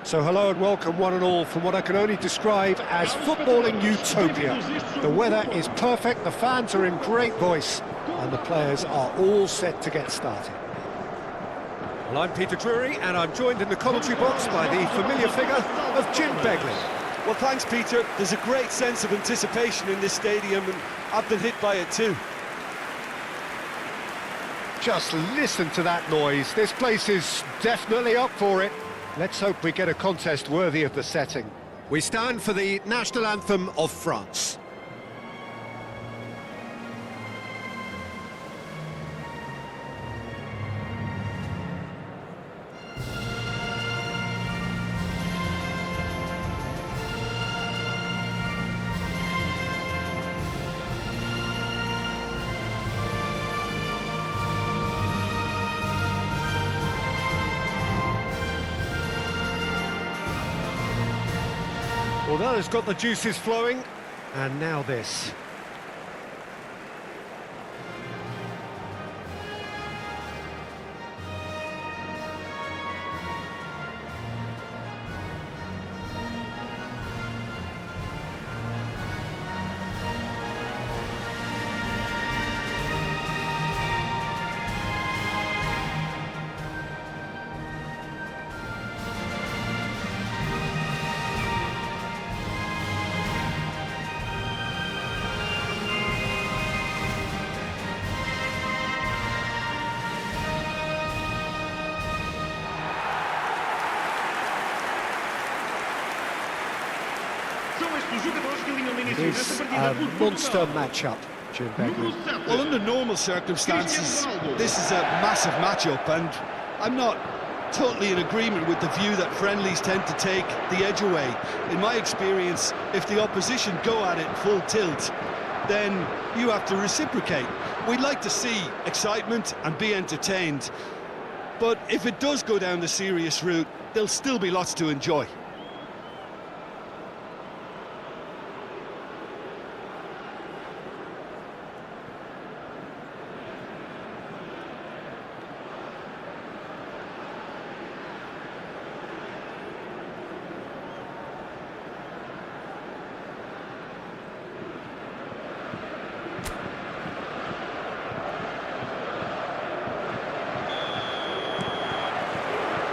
So hello and welcome one and all from what I can only describe as footballing utopia. The weather is perfect, the fans are in great voice, and the players are all set to get started. Well, I'm Peter Drury, and I'm joined in the commentary box by the familiar figure of Jim Begley. Well, thanks, Peter. There's a great sense of anticipation in this stadium, and I've been hit by it too. Just listen to that noise. This place is definitely up for it. Let's hope we get a contest worthy of the setting. We stand for the national anthem of France. Well, that has got the juices flowing, and now this. It is a monster matchup, Jim Begley. Well, under normal circumstances, this is a massive matchup, and I'm not totally in agreement with the view that friendlies tend to take the edge away. In my experience, if the opposition go at it full tilt, then you have to reciprocate. We'd like to see excitement and be entertained, but if it does go down the serious route, there'll still be lots to enjoy.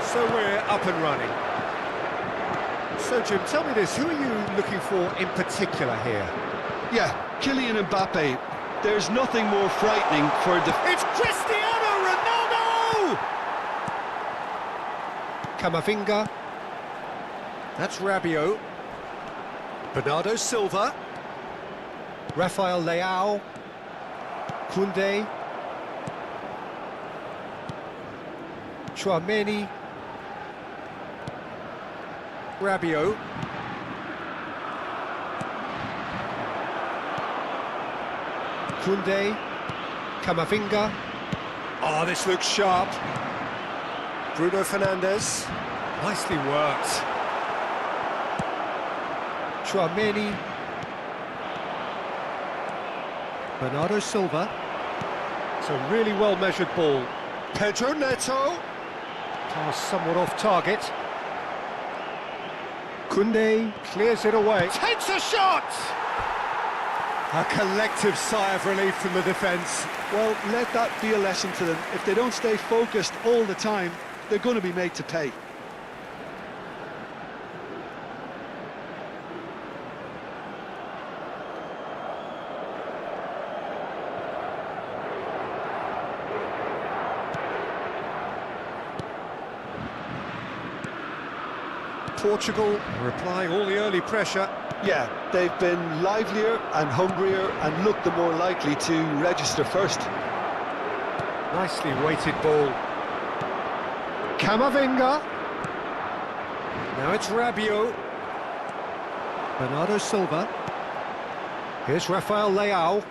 So we're up and running. So Jim, tell me this, who are you looking for in particular here? Yeah, Kylian Mbappe. There's nothing more frightening for It's Cristiano Ronaldo! Camavinga. That's Rabiot. Bernardo Silva. Rafael Leao. Koundé. Chouameni. Rabiot. Koundé. Camavinga. Oh, this looks sharp. Bruno Fernandes. Nicely worked. Chouameni. Bernardo Silva. It's a really well-measured ball. Pedro Neto. Pass somewhat off target. Koundé clears it away. Takes a shot! A collective sigh of relief from the defence. Well, let that be a lesson to them. If they don't stay focused all the time, they're going to be made to pay. Portugal are applying all the early pressure. Yeah, they've been livelier and hungrier and looked the more likely to register first. Nicely weighted ball. Camavinga. Now it's Rabiot. Bernardo Silva. Here's Rafael Leao.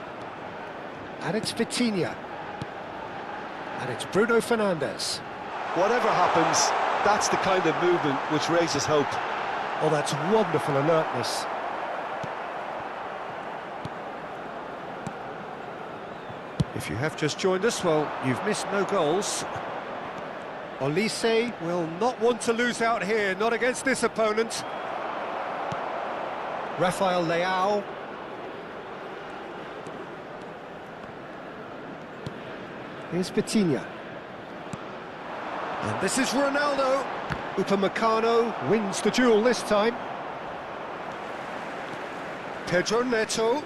And it's Vitinha. And it's Bruno Fernandes. Whatever happens, that's the kind of movement which raises hope. Oh, that's wonderful alertness. If you have just joined us, well, you've missed no goals. Olise will not want to lose out here, not against this opponent. Rafael Leao. Here's Vitinha. And this is Ronaldo. Upamecano wins the duel this time. Pedro Neto.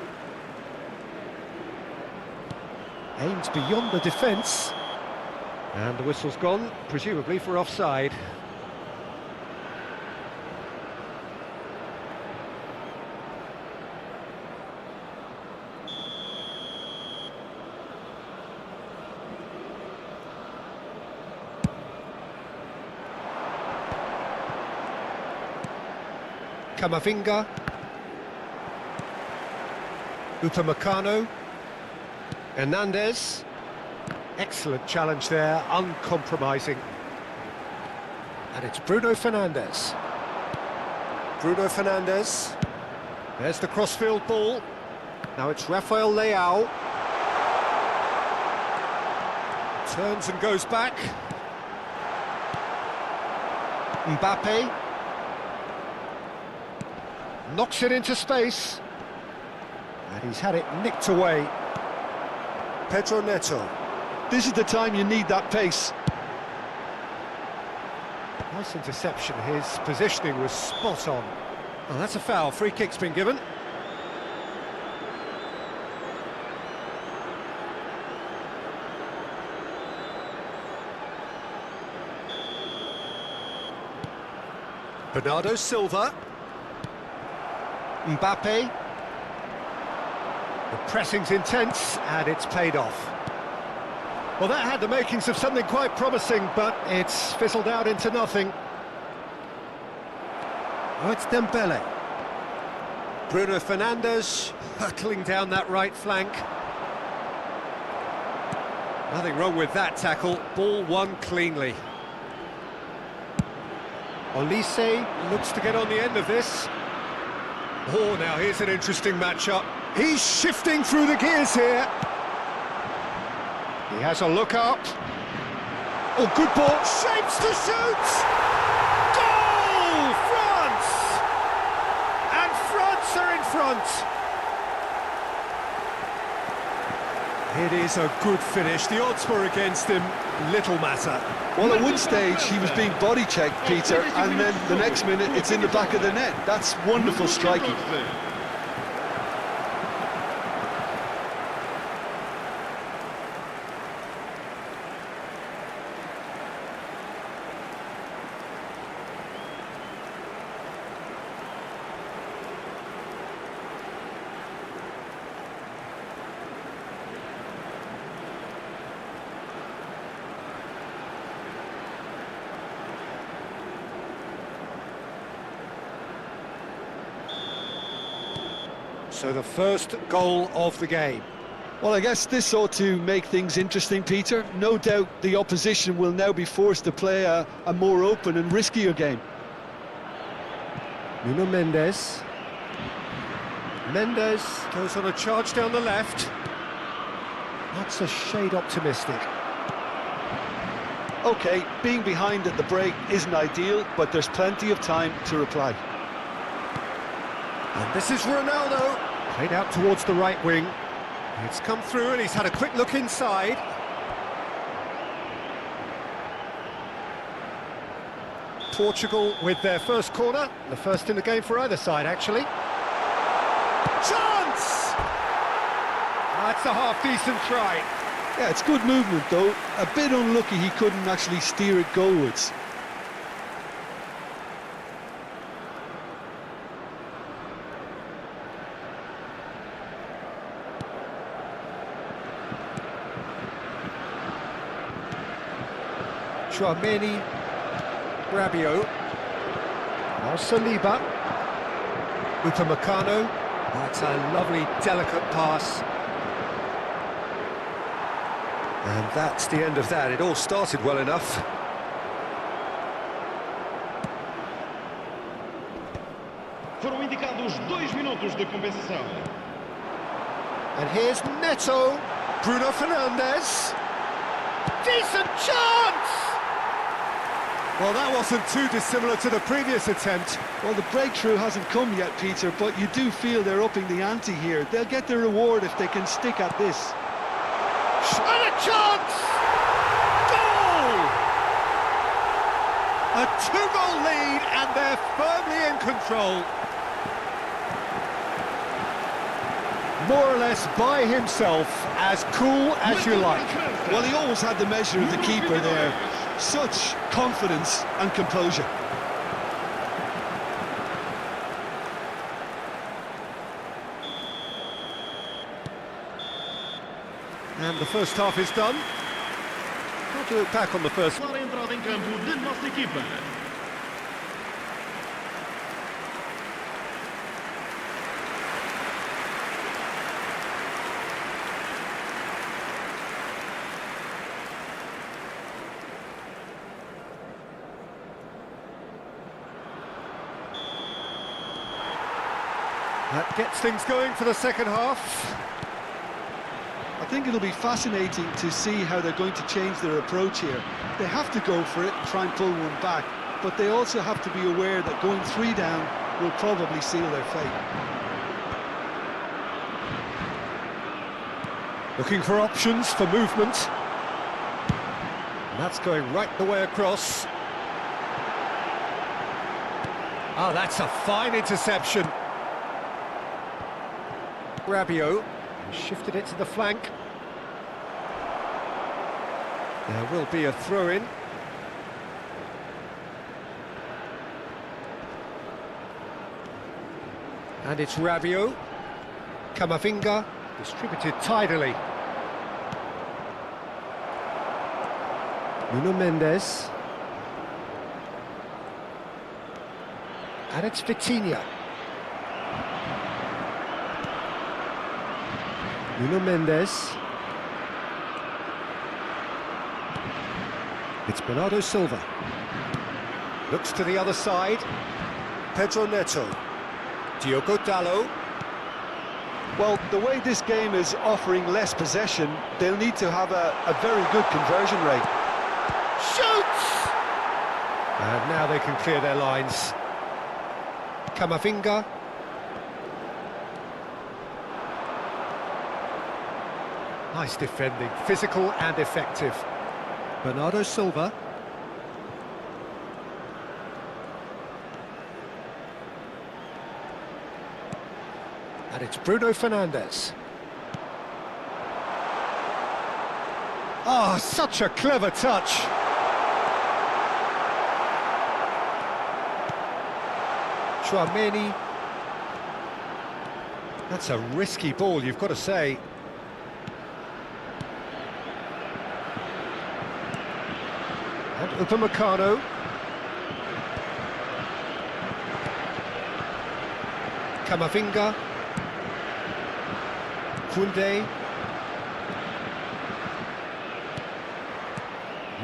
Aims beyond the defence. And the whistle's gone, presumably for offside. Camavinga. Upamecano. Hernandez. Excellent challenge there, uncompromising. And it's Bruno Fernandes. Bruno Fernandes. There's the crossfield ball. Now it's Rafael Leao. Turns and goes back. Mbappe. Knocks it into space. And he's had it nicked away. Pedro Neto. This is the time you need that pace. Nice interception, his positioning was spot on. Well, that's a foul, free kick's been given. Bernardo Silva. Mbappe. The pressing's intense, and it's paid off. Well, that had the makings of something quite promising, but it's fizzled out into nothing. Oh, it's Dembele. Bruno Fernandes hurtling down that right flank. Nothing wrong with that tackle, ball won cleanly. Olise looks to get on the end of this. Oh, now here's an interesting matchup. He's shifting through the gears here. He has a look up. Oh, good ball. Shapes to shoot! Goal! France! And France are in front. It is a good finish. The odds were against him. Little matter. Well, at one stage he was being body checked, Peter, and then the next minute it's in the back of the net. That's wonderful striking. So the first goal of the game. Well, I guess this ought to make things interesting, Peter. No doubt the opposition will now be forced to play a more open and riskier game. Nuno Mendes. Mendes goes on a charge down the left. That's a shade optimistic. OK, being behind at the break isn't ideal, but there's plenty of time to reply. And this is Ronaldo. Played out towards the right wing. It's come through and he's had a quick look inside. Portugal with their first corner. The first in the game for either side, actually. Chance! That's a half-decent try. Yeah, it's good movement, though. A bit unlucky he couldn't actually steer it goalwards. Chouameni, Rabiot, now Saliba, Upamecano. That's a lovely, delicate pass. And that's the end of that. It all started well enough. Foram indicados 2 minutos de compensação. And here's Neto, Bruno Fernandes. Decent chance! Well, that wasn't too dissimilar to the previous attempt. Well, the breakthrough hasn't come yet, Peter, but you do feel they're upping the ante here. They'll get their reward if they can stick at this. And a chance! Goal! A two-goal lead, and they're firmly in control. More or less by himself, as cool as you like. Well, he always had the measure of the keeper there. Such confidence and composure. And the first half is done. How to look back on the first. Clara entrada em campo da nossa equipa. That gets things going for the second half. I think it'll be fascinating to see how they're going to change their approach here. They have to go for it and try and pull one back, but they also have to be aware that going 3 down will probably seal their fate. Looking for options for movement. And that's going right the way across. Oh, that's a fine interception. Rabiot shifted it to the flank. There will be a throw-in. And it's Rabiot. Camavinga distributed tidily. Nuno Mendes. And it's Vitinha. Nuno Mendes. It's Bernardo Silva. Looks to the other side. Pedro Neto. Diogo Dalot. Well, the way this game is offering less possession, they'll need to have a very good conversion rate. Shoots! And now they can clear their lines. Camavinga. Nice defending, physical and effective. Bernardo Silva. And it's Bruno Fernandes. Oh, such a clever touch. Chouameni. That's a risky ball, you've got to say. And Upamecano. Camavinga. Koundé.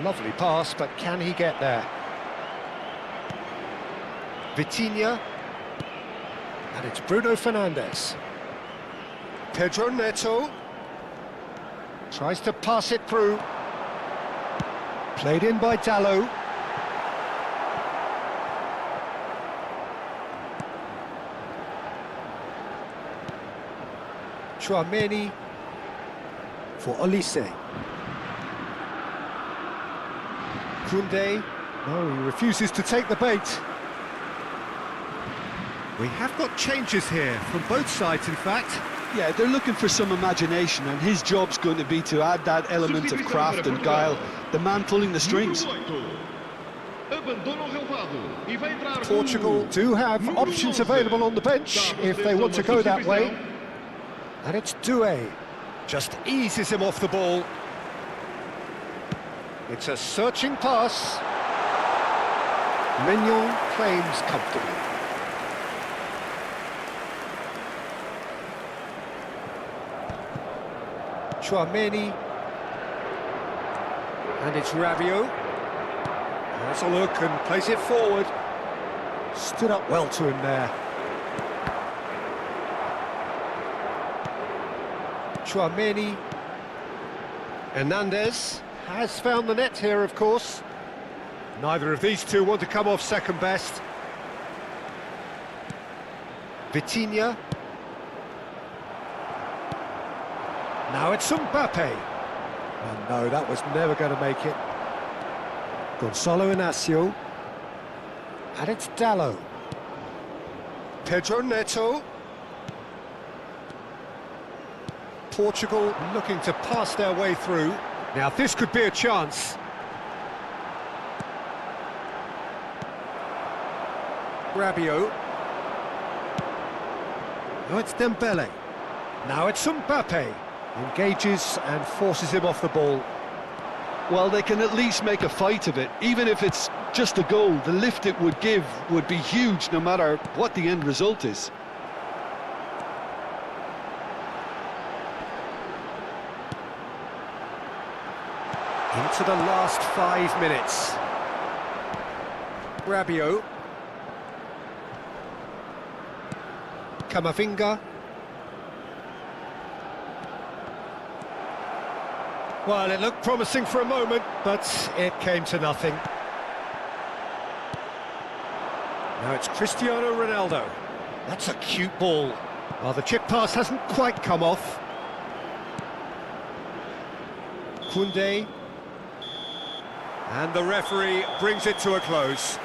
Lovely pass, but can he get there? Vitinha. And it's Bruno Fernandes. Pedro Neto. Tries to pass it through. Played in by Dalot. Chouameni for Olise. Koundé. No, he refuses to take the bait. We have got changes here from both sides, in fact. Yeah, they're looking for some imagination, and his job's going to be to add that element of craft and guile, the man pulling the strings. Portugal do have options available on the bench if they want to go that way. And it's Doué. Just eases him off the ball. It's a searching pass. Mignon claims comfortably. Chouameni. And it's Rabiot. Has a look and plays it forward. Stood up well to him there. Chouameni. Hernandez has found the net here, of course. Neither of these two want to come off second best. Vitinha. Now it's Mbappe. And no, that was never going to make it. Gonzalo Inacio. And it's Dallo. Pedro Neto. Portugal looking to pass their way through. Now this could be a chance. Rabiot. Now it's Dembele. Now it's Mbappe. Engages and forces him off the ball. Well, they can at least make a fight of it. Even if it's just a goal, the lift it would give would be huge no matter what the end result is. Into the last 5 minutes. Rabiot. Camavinga. Well, it looked promising for a moment, but it came to nothing. Now it's Cristiano Ronaldo. That's a cute ball. Well, the chip pass hasn't quite come off. Koundé. And the referee brings it to a close.